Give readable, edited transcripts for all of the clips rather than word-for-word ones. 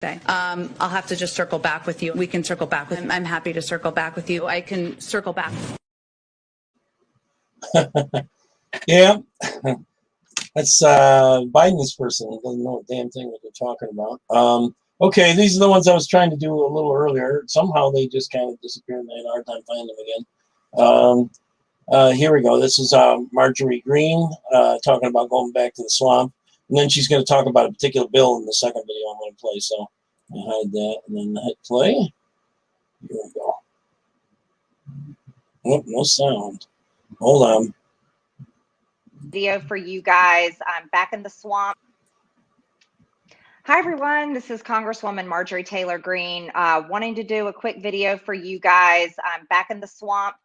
I'll have to just circle back with you. We can circle back with. I'm happy to circle back with you. I can circle back. Yeah, that's Biden's person. He doesn't know a damn thing what they're talking about. Okay, these are the ones I was trying to do a little earlier. Somehow they just kind of disappeared, and I had a hard time finding them again. Here we go. This is Marjorie Greene talking about going back to the swamp. And then she's going to talk about a particular bill in the second video I'm going to play. So I hide that and then hit play. Here we go. Oh, no sound. Hold on. Video for you guys. I'm back in the swamp. Hi, everyone. This is Congresswoman Marjorie Taylor Greene wanting to do a quick video for you guys. I'm back in the swamp.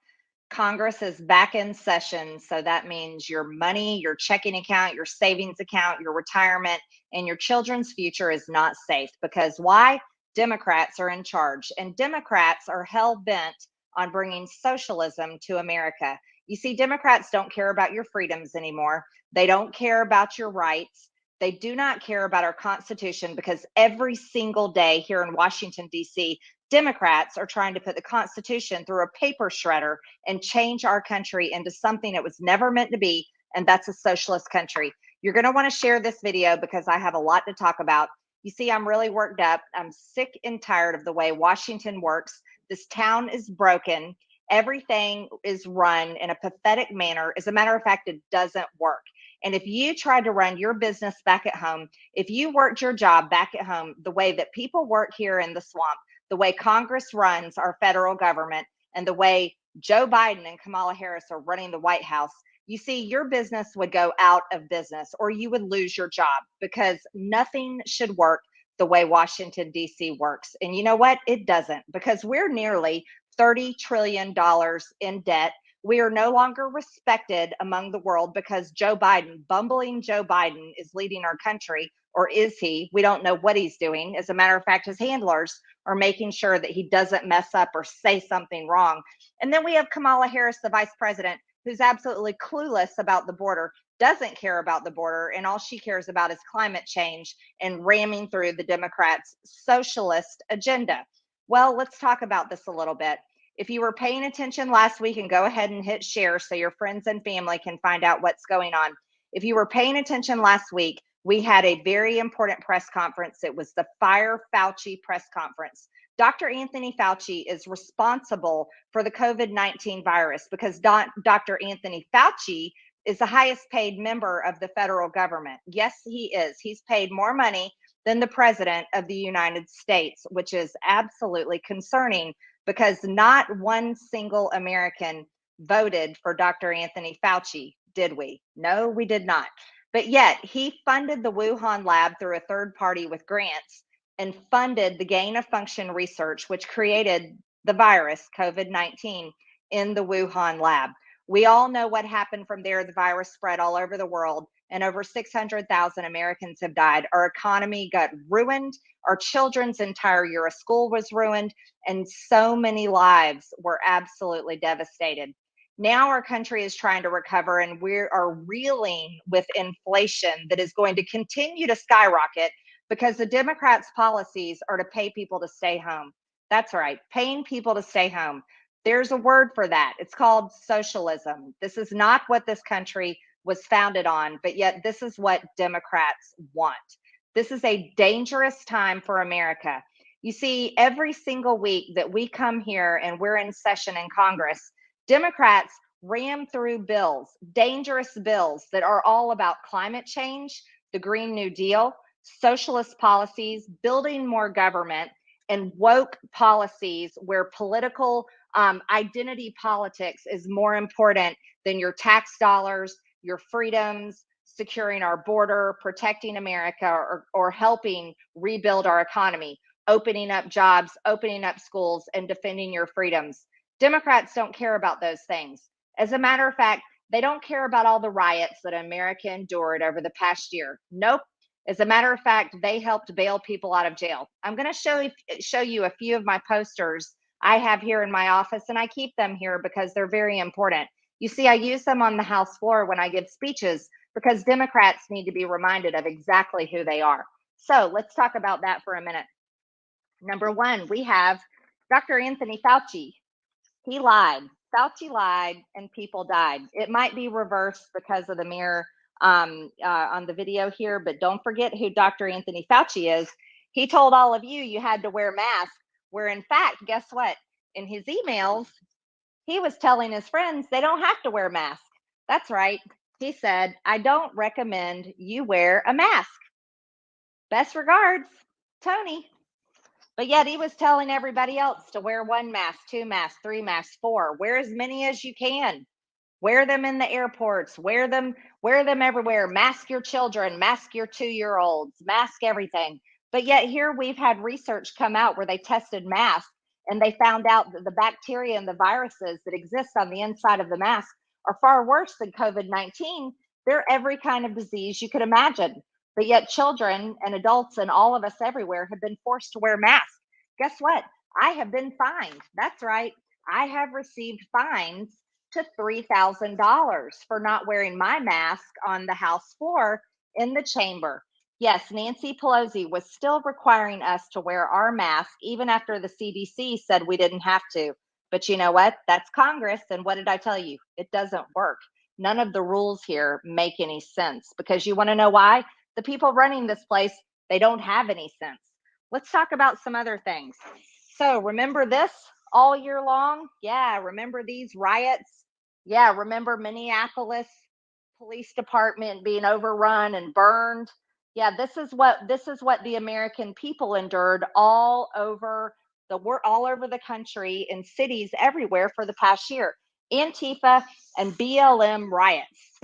Congress is back in session. So that means your money, your checking account, your savings account, your retirement, and your children's future is not safe. Because why? Democrats are in charge, and Democrats are hell-bent on bringing socialism to America. You see, Democrats don't care about your freedoms anymore. They don't care about your rights. They do not care about our Constitution, because every single day here in Washington, D.C., Democrats are trying to put the Constitution through a paper shredder and change our country into something it was never meant to be, and that's a socialist country. You're going to want to share this video because I have a lot to talk about. You see, I'm really worked up. I'm sick and tired of the way Washington works. This town is broken. Everything is run in a pathetic manner. As a matter of fact, it doesn't work. And if you tried to run your business back at home, if you worked your job back at home the way that people work here in the swamp, the way Congress runs our federal government, and the way Joe Biden and Kamala Harris are running the White House, you see, your business would go out of business, or you would lose your job, because nothing should work the way Washington, D.C. works. And you know what? It doesn't, because we're nearly $30 trillion in debt. We are no longer respected among the world because Joe Biden, bumbling Joe Biden, is leading our country. Or is he? We don't know what he's doing. As a matter of fact, his handlers are making sure that he doesn't mess up or say something wrong. And then we have Kamala Harris, the vice president, who's absolutely clueless about the border, doesn't care about the border, and all she cares about is climate change and ramming through the Democrats' socialist agenda. Well, let's talk about this a little bit. If you were paying attention last week, and go ahead and hit share so your friends and family can find out what's going on. If you were paying attention last week, we had a very important press conference. It was the Fire Fauci press conference. Dr. Anthony Fauci is responsible for the COVID-19 virus, because Dr. Anthony Fauci is the highest paid member of the federal government. Yes, he is. He's paid more money than the president of the United States, which is absolutely concerning, because not one single American voted for Dr. Anthony Fauci, did we? No, we did not. But yet he funded the Wuhan lab through a third party with grants, and funded the gain of function research, which created the virus COVID-19 in the Wuhan lab. We all know what happened from there. The virus spread all over the world, and over 600,000 Americans have died. Our economy got ruined. Our children's entire year of school was ruined, and so many lives were absolutely devastated. Now our country is trying to recover, and we are reeling with inflation that is going to continue to skyrocket, because the Democrats' policies are to pay people to stay home. That's right, paying people to stay home. There's a word for that. It's called socialism. This is not what this country was founded on, but yet this is what Democrats want. This is a dangerous time for America. You see, every single week that we come here and we're in session in Congress, Democrats ram through bills, dangerous bills that are all about climate change, the Green New Deal, socialist policies, building more government, and woke policies where political identity politics is more important than your tax dollars, your freedoms, securing our border, protecting America, or helping rebuild our economy, opening up jobs, opening up schools, and defending your freedoms. Democrats don't care about those things. As a matter of fact, they don't care about all the riots that America endured over the past year. Nope. As a matter of fact, they helped bail people out of jail. I'm going to show you a few of my posters I have here in my office, and I keep them here because they're very important. You see, I use them on the House floor when I give speeches, because Democrats need to be reminded of exactly who they are. So let's talk about that for a minute. Number one, we have Dr. Anthony Fauci. He lied. Fauci lied and people died. It might be reversed because of the mirror on the video here, but don't forget who Dr. Anthony Fauci is. He told all of you had to wear masks, where in fact, guess what? In his emails, he was telling his friends they don't have to wear masks. That's right. He said, I don't recommend you wear a mask. Best regards, Tony. But yet he was telling everybody else to wear 1 mask, 2 masks, 3 masks, 4. Wear as many as you can. Wear them in the airports. Wear them everywhere. Mask your children. Mask your 2-year-olds. Mask everything. But yet here we've had research come out where they tested masks and they found out that the bacteria and the viruses that exist on the inside of the mask are far worse than COVID-19. They're every kind of disease you could imagine. But yet children and adults and all of us everywhere have been forced to wear masks. Guess what? I have been fined. That's right. I have received fines to $3,000 for not wearing my mask on the House floor in the chamber. Yes, Nancy Pelosi was still requiring us to wear our mask even after the CDC said we didn't have to. But you know what? That's Congress. And what did I tell you? It doesn't work. None of the rules here make any sense, because you want to know why? The people running this place, they don't have any sense. Let's talk about some other things. So remember this all year long? Yeah, remember these riots? Yeah, remember Minneapolis Police Department being overrun and burned? Yeah, this is what the American people endured all over the country, in cities everywhere for the past year. Antifa and BLM riots,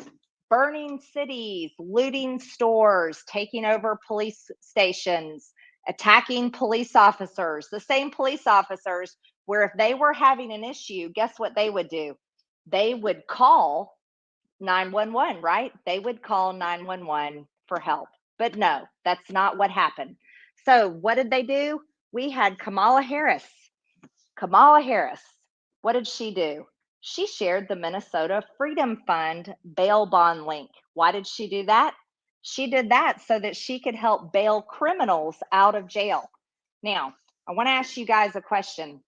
burning cities, looting stores, taking over police stations, attacking police officers, the same police officers where if they were having an issue, guess what they would do? They would call 911, right? They would call 911 for help. But no, that's not what happened. So what did they do? We had Kamala Harris. Kamala Harris, what did she do? She shared the Minnesota Freedom Fund bail bond link. Why did she do that? She did that so that she could help bail criminals out of jail. Now, I want to ask you guys a question.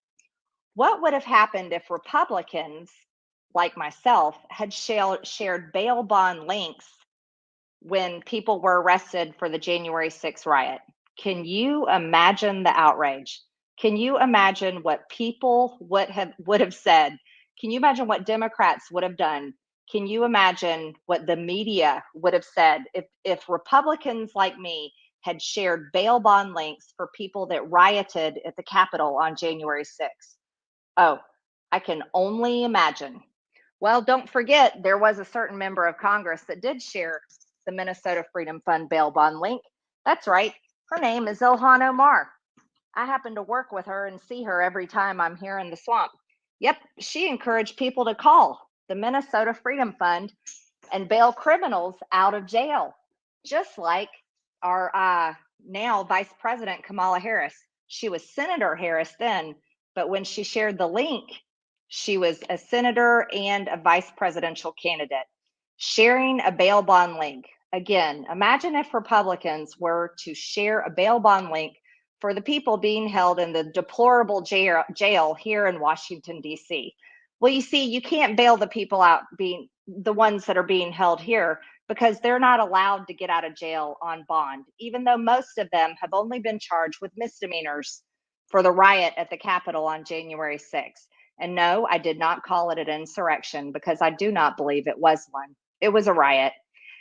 What would have happened if Republicans like myself had shared bail bond links when people were arrested for the January 6th riot? Can you imagine the outrage? Can you imagine what people would have said? Can you imagine what Democrats would have done? Can you imagine what the media would have said if Republicans like me had shared bail bond links for people that rioted at the Capitol on January 6th? Oh, I can only imagine. Well, don't forget, there was a certain member of Congress that did share the Minnesota Freedom Fund bail bond link. That's right. Her name is Ilhan Omar. I happen to work with her and see her every time I'm here in the swamp. Yep, she encouraged people to call the Minnesota Freedom Fund and bail criminals out of jail, just like our now Vice President Kamala Harris. She was Senator Harris then, but when she shared the link, she was a senator and a vice presidential candidate. Sharing a bail bond link. Again, imagine if Republicans were to share a bail bond link for the people being held in the deplorable jail here in Washington, D.C. Well, you see, you can't bail the people out, being the ones that are being held here, because they're not allowed to get out of jail on bond, even though most of them have only been charged with misdemeanors for the riot at the Capitol on January 6th. And no, I did not call it an insurrection, because I do not believe it was one. It was a riot.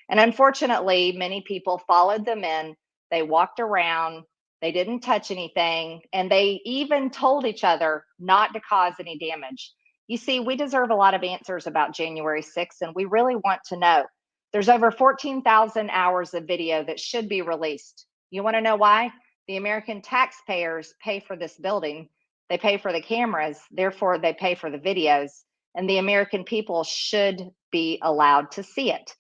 And unfortunately, many people followed them in. They walked around, they didn't touch anything, and they even told each other not to cause any damage. You see, we deserve a lot of answers about January 6th, and we really want to know. There's over 14,000 hours of video that should be released. You want to know why? The American taxpayers pay for this building. They pay for the cameras, therefore they pay for the videos, and the American people should be allowed to see it.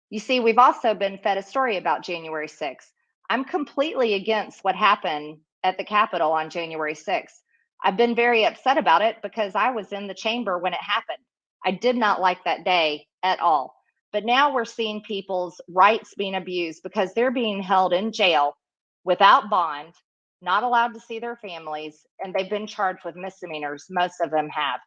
You see, we've also been fed a story about January 6th. I'm completely against what happened at the Capitol on January 6th. I've been very upset about it because I was in the chamber when it happened. I did not like that day at all. But now we're seeing people's rights being abused because they're being held in jail without bond. not allowed to see their families, and they've been charged with misdemeanors. Most of them have.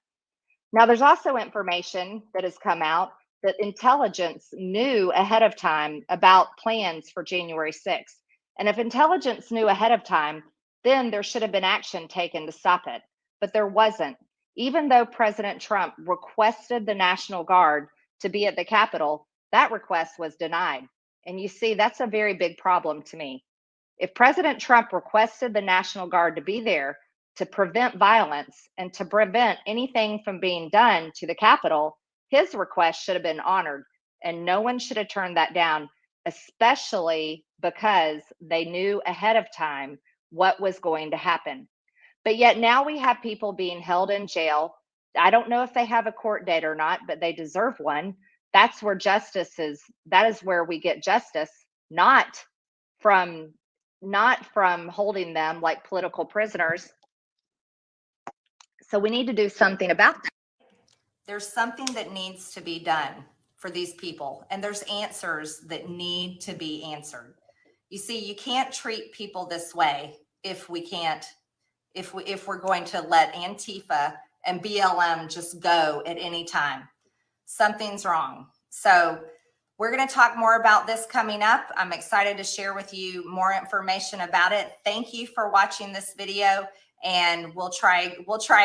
Now, there's also information that has come out that intelligence knew ahead of time about plans for January 6th. And if intelligence knew ahead of time, then there should have been action taken to stop it. But there wasn't. Even though President Trump requested the National Guard to be at the Capitol, that request was denied. And you see, that's a very big problem to me. If President Trump requested the National Guard to be there to prevent violence and to prevent anything from being done to the Capitol, his request should have been honored. And no one should have turned that down, especially because they knew ahead of time what was going to happen. But yet now we have people being held in jail. I don't know if they have a court date or not, but they deserve one. That's where justice is. That is where we get justice, not from holding them like political prisoners. So we need to do something about that. There's something that needs to be done for these people, and there's answers that need to be answered. You see, you can't treat people this way if we're going to let Antifa and BLM just go at any time. Something's wrong. So we're going to talk more about this coming up. I'm excited to share with you more information about it. Thank you for watching this video, and we'll try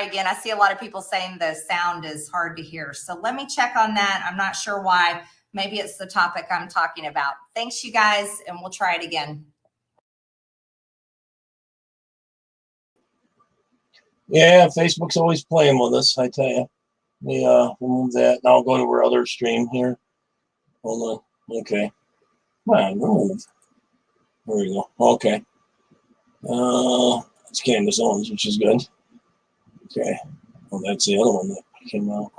again. I see a lot of people saying the sound is hard to hear. So let me check on that. I'm not sure why. Maybe it's the topic I'm talking about. Thanks, you guys, and we'll try it again. Yeah, Facebook's always playing with us, I tell you. We'll move that. Now I'll go to our other stream here. Hold on. Okay. Come on, move. There we go. Okay. It's Candace Owens, which is good. Okay. Well, that's the other one that came out.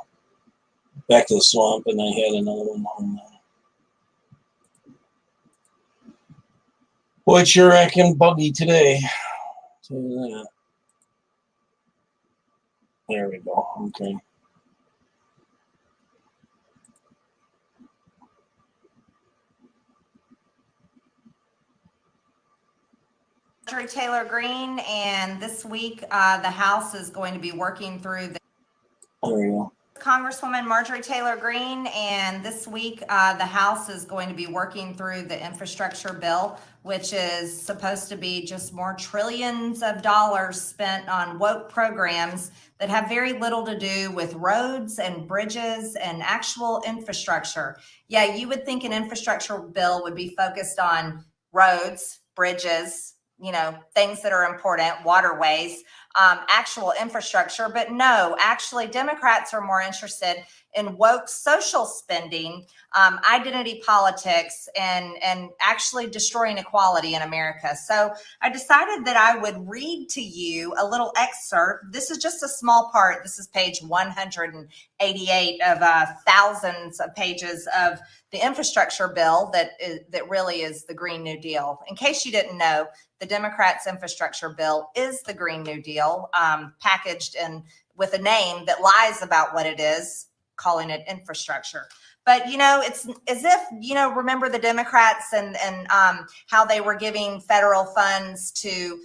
Back to the Swamp, and I had another one on. Boy, it's sure acting buggy today. Tell you that. There we go. Okay. Marjorie Taylor Greene, and this week the House is going to be working through the There we go. Congresswoman Marjorie Taylor Greene, and this week the House is going to be working through the infrastructure bill, which is supposed to be just more trillions of dollars spent on woke programs that have very little to do with roads and bridges and actual infrastructure. Yeah, you would think an infrastructure bill would be focused on roads, bridges, you know, things that are important, waterways, actual infrastructure. But no, actually, Democrats are more interested in woke social spending, identity politics, and actually destroying equality in America. So I decided that I would read to you a little excerpt. This is just a small part. This is page 188 of thousands of pages of the infrastructure bill that really is the Green New Deal. In case you didn't know, the Democrats' infrastructure bill is the Green New Deal, packaged in with a name that lies about what it is, calling it infrastructure. But, you know, it's as if, you know, remember the Democrats and how they were giving federal funds to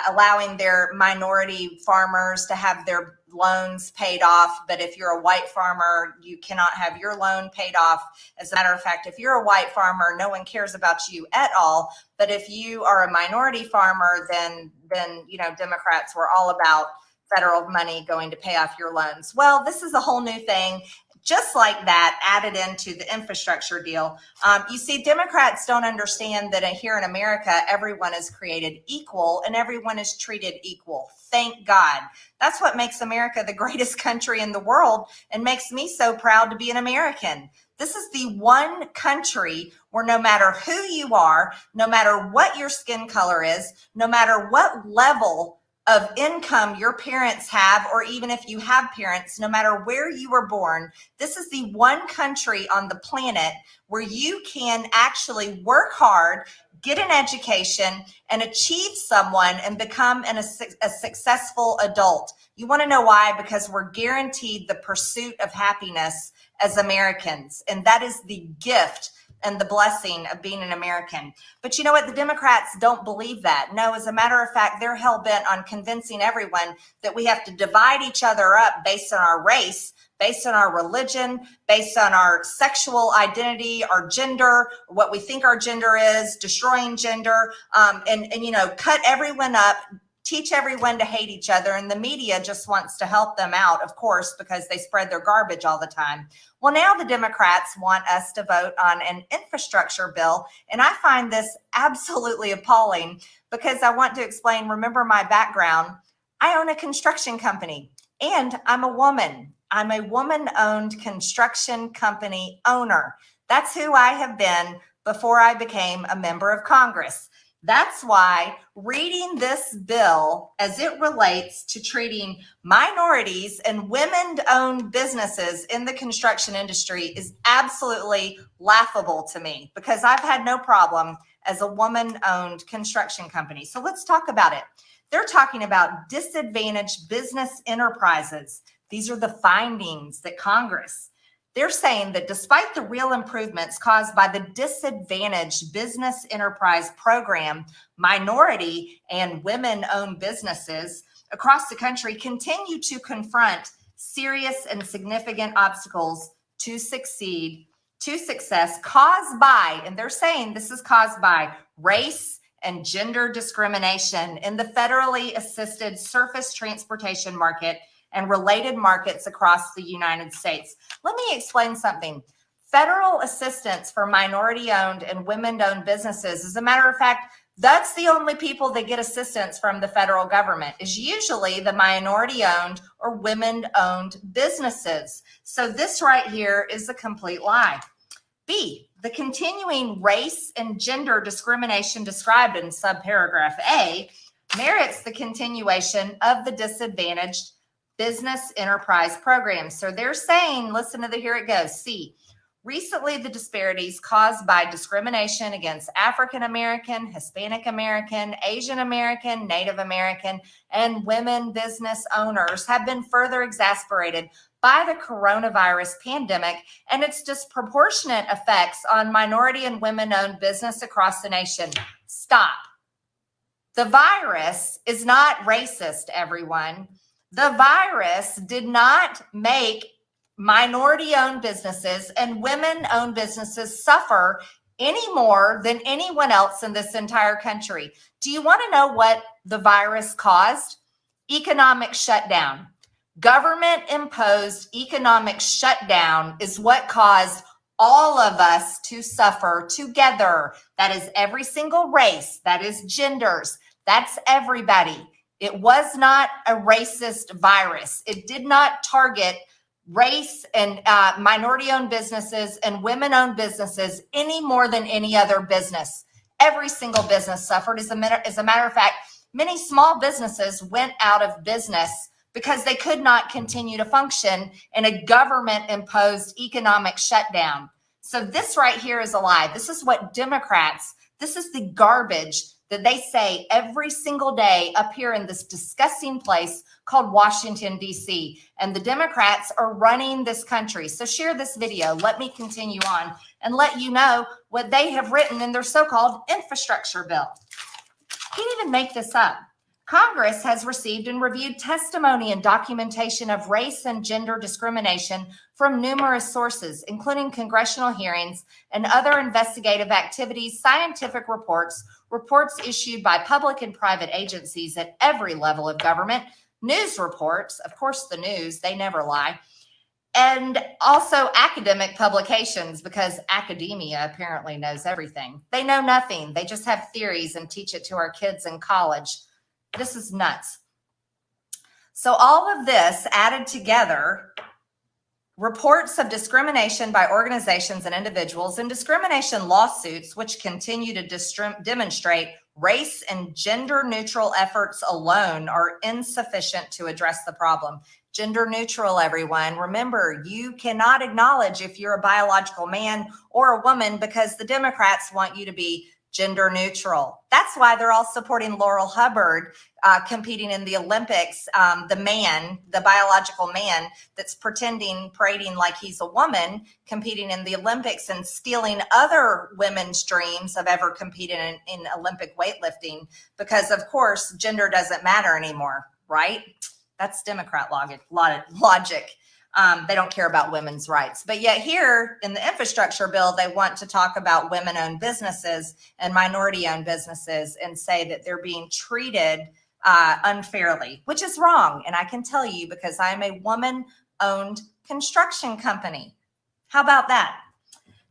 allowing their minority farmers to have their loans paid off. But if you're a white farmer, you cannot have your loan paid off. As a matter of fact, if you're a white farmer, no one cares about you at all. But if you are a minority farmer, then you know, Democrats were all about federal money going to pay off your loans. Well, this is a whole new thing, just like that, added into the infrastructure deal. You see, Democrats don't understand that here in America, everyone is created equal and everyone is treated equal. Thank God. That's what makes America the greatest country in the world and makes me so proud to be an American. This is the one country where no matter who you are, no matter what your skin color is, no matter what level of income your parents have, or even if you have parents, no matter where you were born, this is the one country on the planet where you can actually work hard, get an education, and achieve someone and become a successful adult. You want to know why? Because we're guaranteed the pursuit of happiness as Americans. And that is the gift and the blessing of being an American. But you know what? The Democrats don't believe that. No, as a matter of fact, they're hell-bent on convincing everyone that we have to divide each other up based on our race, based on our religion, based on our sexual identity, our gender, what we think our gender is, destroying gender, and you know, cut everyone up, teach everyone to hate each other. And the media just wants to help them out, of course, because they spread their garbage all the time. Well, now the Democrats want us to vote on an infrastructure bill. And I find this absolutely appalling because I want to explain, remember my background. I own a construction company and I'm a woman. I'm a woman-owned construction company owner. That's who I have been before I became a member of Congress. That's why reading this bill as it relates to treating minorities and women-owned businesses in the construction industry is absolutely laughable to me, because I've had no problem as a woman-owned construction company. So let's talk about it. They're talking about disadvantaged business enterprises. These are the findings that Congress, they're saying that despite the real improvements caused by the Disadvantaged Business Enterprise Program, minority and women-owned businesses across the country continue to confront serious and significant obstacles to success caused by, and they're saying this is caused by race and gender discrimination in the federally assisted surface transportation market and related markets across the United States. Let me explain something. Federal assistance for minority-owned and women-owned businesses, as a matter of fact, that's the only people that get assistance from the federal government, is usually the minority-owned or women-owned businesses. So this right here is a complete lie. B, the continuing race and gender discrimination described in subparagraph A merits the continuation of the Disadvantaged Business Enterprise Program. So they're saying, listen to the, here it goes. C, recently the disparities caused by discrimination against African American, Hispanic American, Asian American, Native American, and women business owners have been further exacerbated by the coronavirus pandemic and its disproportionate effects on minority and women-owned business across the nation. Stop. The virus is not racist, everyone. The virus did not make minority-owned businesses and women-owned businesses suffer any more than anyone else in this entire country. Do you want to know what the virus caused? Economic shutdown. Government-imposed economic shutdown is what caused all of us to suffer together. That is every single race. That is genders. That's everybody. It was not a racist virus. It did not target race and minority-owned businesses and women-owned businesses any more than any other business. Every single business suffered. As a matter of fact, many small businesses went out of business because they could not continue to function in a government-imposed economic shutdown. So this right here is a lie. This is what Democrats, this is the garbage that they say every single day up here in this disgusting place called Washington, D.C. And the Democrats are running this country. So share this video. Let me continue on and let you know what they have written in their so-called infrastructure bill. Can't even make this up. Congress has received and reviewed testimony and documentation of race and gender discrimination from numerous sources, including congressional hearings and other investigative activities, scientific reports, reports issued by public and private agencies at every level of government, news reports, of course the news, they never lie, and also academic publications, because academia apparently knows everything. They know nothing. They just have theories and teach it to our kids in college. This is nuts. So all of this added together, reports of discrimination by organizations and individuals and discrimination lawsuits, which continue to demonstrate race and gender neutral efforts alone are insufficient to address the problem. Gender neutral, everyone. Remember, you cannot acknowledge if you're a biological man or a woman because the Democrats want you to be gender neutral. That's why they're all supporting Laurel Hubbard competing in the Olympics, the biological man that's parading like he's a woman, competing in the Olympics and stealing other women's dreams of ever competing in Olympic weightlifting, because of course, gender doesn't matter anymore, right? That's Democrat logic. They don't care about women's rights. But yet here in the infrastructure bill, they want to talk about women-owned businesses and minority-owned businesses and say that they're being treated unfairly, which is wrong. And I can tell you because I'm a woman-owned construction company. How about that?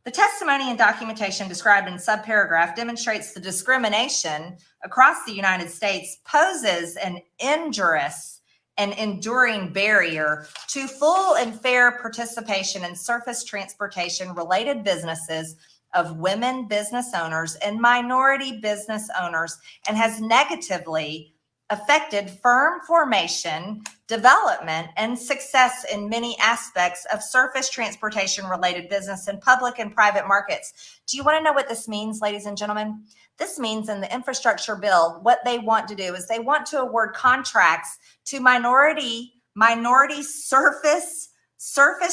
The testimony and documentation described in subparagraph demonstrates the discrimination across the United States poses an injurious and enduring barrier to full and fair participation in surface transportation related businesses of women business owners and minority business owners, and has negatively affected firm formation, development, and success in many aspects of surface transportation related business in public and private markets. Do you want to know what this means, ladies and gentlemen? This means in the infrastructure bill, what they want to do is they want to award contracts to minority surface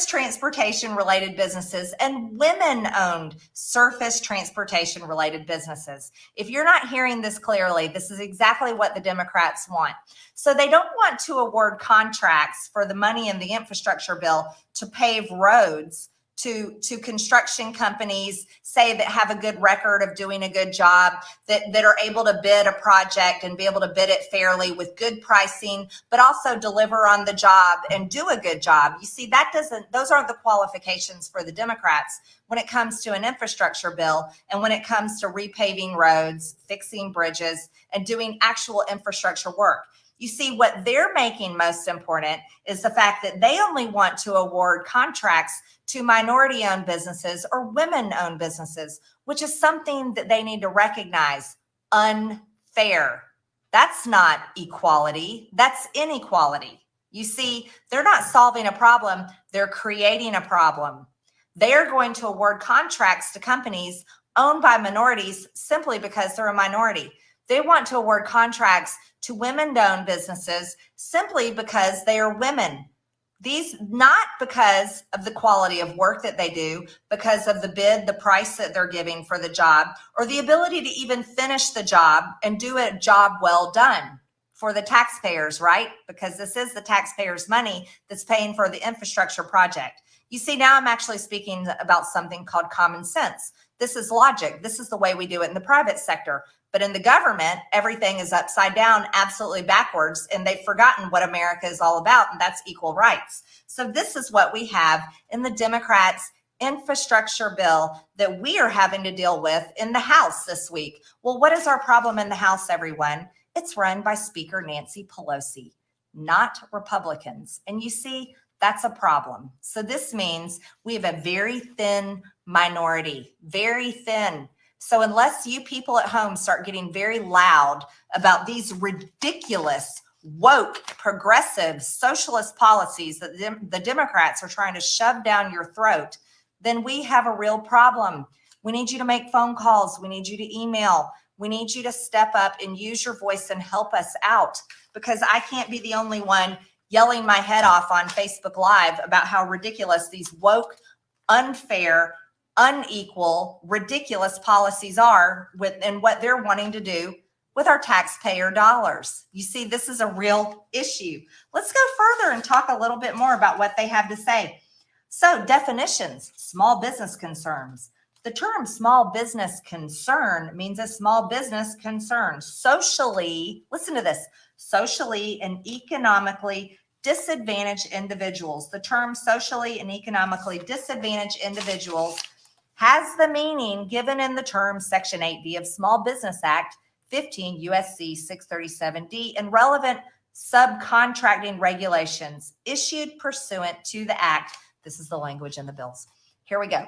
transportation related businesses and women-owned surface transportation related businesses. If you're not hearing this clearly, this is exactly what the Democrats want. So they don't want to award contracts for the money in the infrastructure bill to pave roads to construction companies, say, that have a good record of doing a good job, that are able to bid a project and be able to bid it fairly with good pricing, but also deliver on the job and do a good job. You see, those aren't the qualifications for the Democrats when it comes to an infrastructure bill and when it comes to repaving roads, fixing bridges, and doing actual infrastructure work. You see, what they're making most important is the fact that they only want to award contracts to minority-owned businesses or women-owned businesses, which is something that they need to recognize. Unfair. That's not equality. That's inequality. You see, they're not solving a problem. They're creating a problem. They are going to award contracts to companies owned by minorities simply because they're a minority. They want to award contracts to women-owned businesses simply because they are women. These, not because of the quality of work that they do, because of the bid, the price that they're giving for the job, or the ability to even finish the job and do a job well done for the taxpayers, right? Because this is the taxpayers' money that's paying for the infrastructure project. You see, now I'm actually speaking about something called common sense. This is logic. This is the way we do it in the private sector. But in the government, everything is upside down, absolutely backwards, and they've forgotten what America is all about, and that's equal rights. So this is what we have in the Democrats' infrastructure bill that we are having to deal with in the House this week. Well, what is our problem in the House, everyone? It's run by Speaker Nancy Pelosi, not Republicans. And you see, that's a problem. So this means we have a very thin minority, very thin. So unless you people at home start getting very loud about these ridiculous, woke, progressive, socialist policies that the Democrats are trying to shove down your throat, then we have a real problem. We need you to make phone calls. We need you to email. We need you to step up and use your voice and help us out, because I can't be the only one yelling my head off on Facebook Live about how ridiculous these woke, unfair, unequal, ridiculous policies are and what they're wanting to do with our taxpayer dollars. You see, this is a real issue. Let's go further and talk a little bit more about what they have to say. So, definitions: small business concerns. The term small business concern means a small business concern socially, listen to this, socially and economically disadvantaged individuals. The term socially and economically disadvantaged individuals has the meaning given in the term Section 8B of Small Business Act 15 USC 637D and relevant subcontracting regulations issued pursuant to the act. This is the language in the bills. Here we go.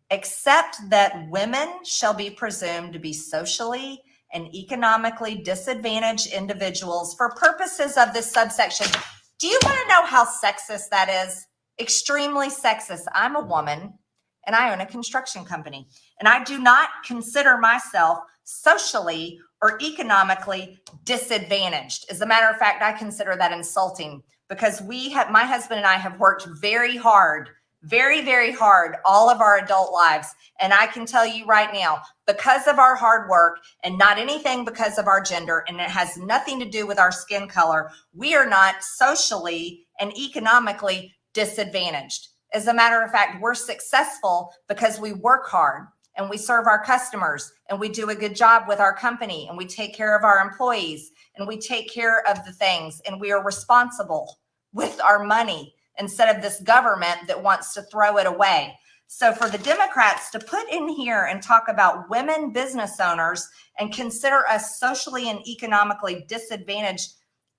Except that women shall be presumed to be socially and economically disadvantaged individuals for purposes of this subsection. Do you want to know how sexist that is? Extremely sexist. I'm a woman and I own a construction company, and I do not consider myself socially or economically disadvantaged. As a matter of fact, I consider that insulting because my husband and I have worked very hard, very, very hard all of our adult lives. And I can tell you right now, because of our hard work and not anything because of our gender, and it has nothing to do with our skin color, we are not socially and economically disadvantaged. As a matter of fact, we're successful because we work hard and we serve our customers and we do a good job with our company and we take care of our employees and we take care of the things and we are responsible with our money instead of this government that wants to throw it away. So for the Democrats to put in here and talk about women business owners and consider us socially and economically disadvantaged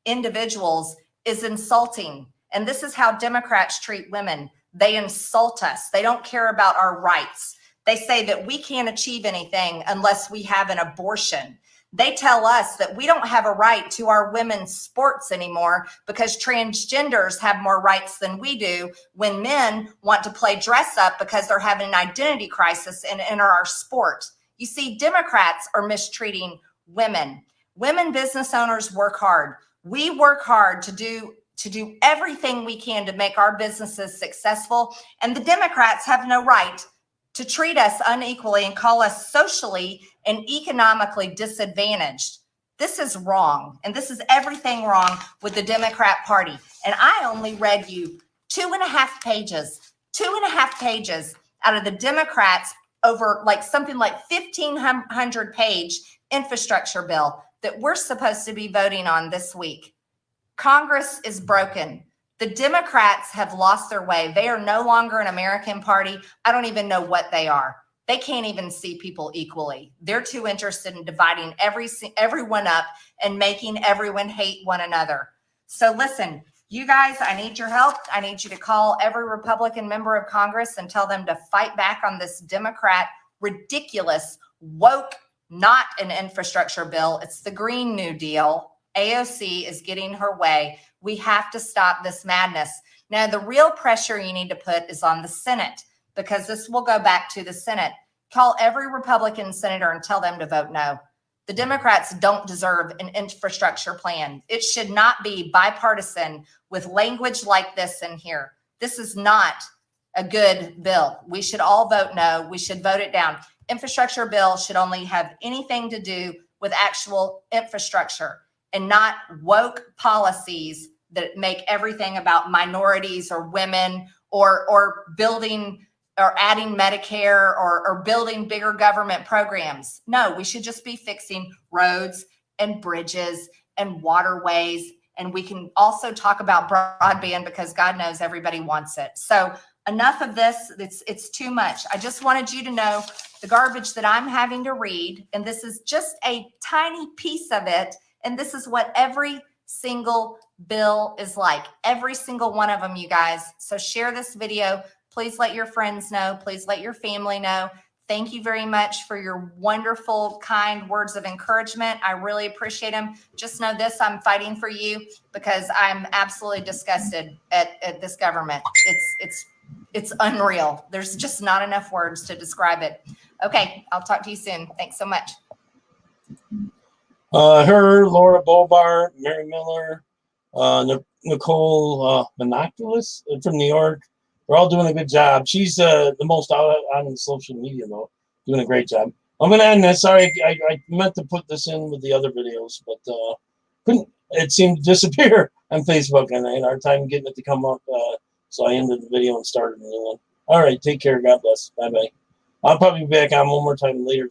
individuals is insulting. And this is how Democrats treat women. They insult us. They don't care about our rights. They say that we can't achieve anything unless we have an abortion. They tell us that we don't have a right to our women's sports anymore because transgenders have more rights than we do when men want to play dress up because they're having an identity crisis and enter our sport. You see, Democrats are mistreating women. Women business owners work hard. We work hard to do everything we can to make our businesses successful. And the Democrats have no right to treat us unequally and call us socially and economically disadvantaged. This is wrong. And this is everything wrong with the Democrat Party. And I only read you 2.5 pages out of the Democrats over something like 1,500 page infrastructure bill that we're supposed to be voting on this week. Congress is broken. The Democrats have lost their way. They are no longer an American party. I don't even know what they are. They can't even see people equally. They're too interested in dividing everyone up and making everyone hate one another. So listen, you guys, I need your help. I need you to call every Republican member of Congress and tell them to fight back on this Democrat ridiculous, woke, not an infrastructure bill. It's the Green New Deal. AOC is getting her way. We have to stop this madness. Now, the real pressure you need to put is on the Senate, because this will go back to the Senate. Call every Republican senator and tell them to vote no. The Democrats don't deserve an infrastructure plan. It should not be bipartisan with language like this in here. This is not a good bill. We should all vote no. We should vote it down. Infrastructure bill should only have anything to do with actual infrastructure and not woke policies that make everything about minorities or women or building or adding Medicare or building bigger government programs. No, we should just be fixing roads and bridges and waterways. And we can also talk about broadband because God knows everybody wants it. So enough of this. It's too much. I just wanted you to know the garbage that I'm having to read. And this is just a tiny piece of it. And this is what every single bill is like. Every single one of them, you guys. So share this video. Please let your friends know. Please let your family know. Thank you very much for your wonderful, kind words of encouragement. I really appreciate them. Just know this, I'm fighting for you because I'm absolutely disgusted at this government. It's unreal. There's just not enough words to describe it. Okay, I'll talk to you soon. Thanks so much. Laura Bobart, Mary Miller, Nicole Monoculus from New York. They're all doing a good job. She's the most out on social media, though, doing a great job. I'm going to end this. Sorry, I meant to put this in with the other videos, but couldn't. It seemed to disappear on Facebook, and I had a hard time getting it to come up. So I ended the video and started a new one. All right, take care. God bless. Bye-bye. I'll probably be back on one more time later.